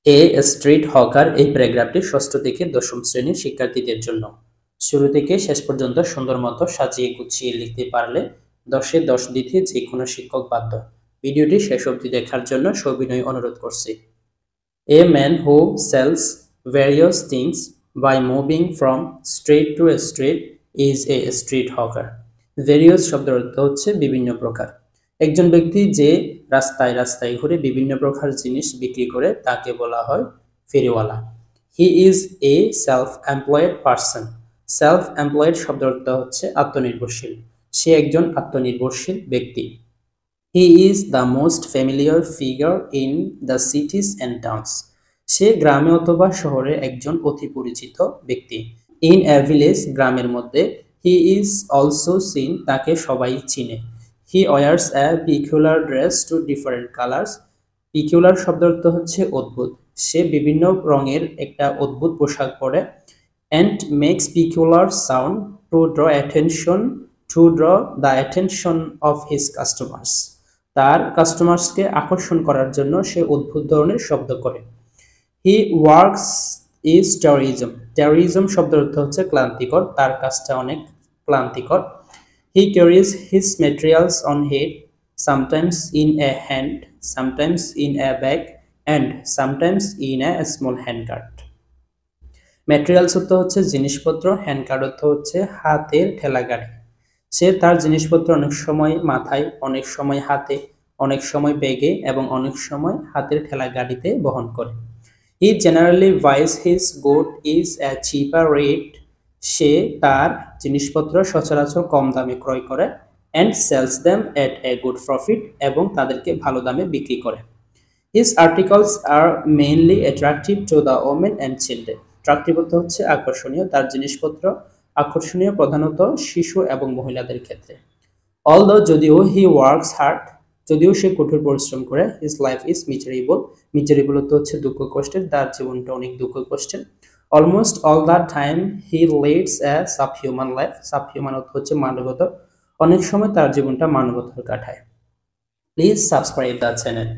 A street hawker এই প্যারাগ্রাফটি ষষ্ঠ থেকে দশম শ্রেণীর শিক্ষার্থীদের জন্য। শুরু থেকে শেষ পর্যন্ত সুন্দর মতো সাজিয়ে গুছিয়ে লিখতে পারলে 10-এ 10 দিতে যে কোনো শিক্ষক বাধ্য। ভিডিওটি শেষ অবধি দেখার জন্য সবিনয় অনুরোধ করছি। A man who sells various things by moving from street to street is a street hawker. Various শব্দের অর্থ হচ্ছে বিভিন্ন প্রকার। একজন ব্যক্তি যে রাস্তায় রাস্তায় ঘুরে বিভিন্ন প্রকার জিনিস বিক্রি করে তাকে বলা হয় ফেরিওয়ালা। He is a self-employed person. Self-employed শব্দের অর্থ হচ্ছে আত্মনির্ভরশীল। সে একজন আত্মনির্ভরশীল ব্যক্তি। He is the most familiar figure in the cities and towns. সে গ্রামে অথবা শহরে একজন অতি পরিচিত ব্যক্তি। In a village, গ্রামের মধ্যে, he is also seen, তাকে সবাই চিনে। He wears a peculiar dress to different colors. Peculiar শব্দের অর্থ হচ্ছে অদ্ভুত। সে বিভিন্ন রঙের একটা অদ্ভুত পোশাক পরে। And makes peculiar sound to draw the attention of his customers. তার কাস্টমার্সকে আকর্ষণ করার জন্য সে অদ্ভুত ধরনের শব্দ করে। He works is terrorism. Terrorism শব্দের অর্থ হচ্ছে ক্লান্তিকর, তার কাজটা অনেক ক্লান্তিকর। He carries his materials on head, sometimes in a hand, sometimes in a bag, and sometimes in a small handcart. Materials অর্থ হচ্ছে জিনিসপত্র, হ্যান্ডকার্ট অর্থ হচ্ছে হাতের ঠেলা গাড়ি। সে তার জিনিসপত্র অনেক সময় মাথায়, অনেক সময় হাতে, অনেক সময় ব্যাগে এবং অনেক সময় হাতের ঠেলা গাড়িতে বহন করে। He generally buys his goods at a cheaper rate. সে তার জিনিসপত্র সচরাচর কম দামে ক্রয় করে and sells them at a good profit, এবং তাদেরকে ভালো দামে বিক্রি করে। His articles are mainly attractive to the women and children. Attractive অর্থ হচ্ছে আকর্ষণীয়, তার জিনিসপত্র আকর্ষণীয় প্রধানত শিশু এবং মহিলাদের ক্ষেত্রে। Although যদিও he works hard, যদিও সে কঠোর পরিশ্রম করে, his life is miserable. Miserable অর্থ হচ্ছে দুঃখ কষ্টের, তার জীবনটা অনেক দুঃখ কষ্টের। Almost all the time he leads a subhuman life. Subhuman অর্থ হচ্ছে মানবতা, অনেক সময় তার জীবনটা মানবতার কাঠায়। Please subscribe the channel.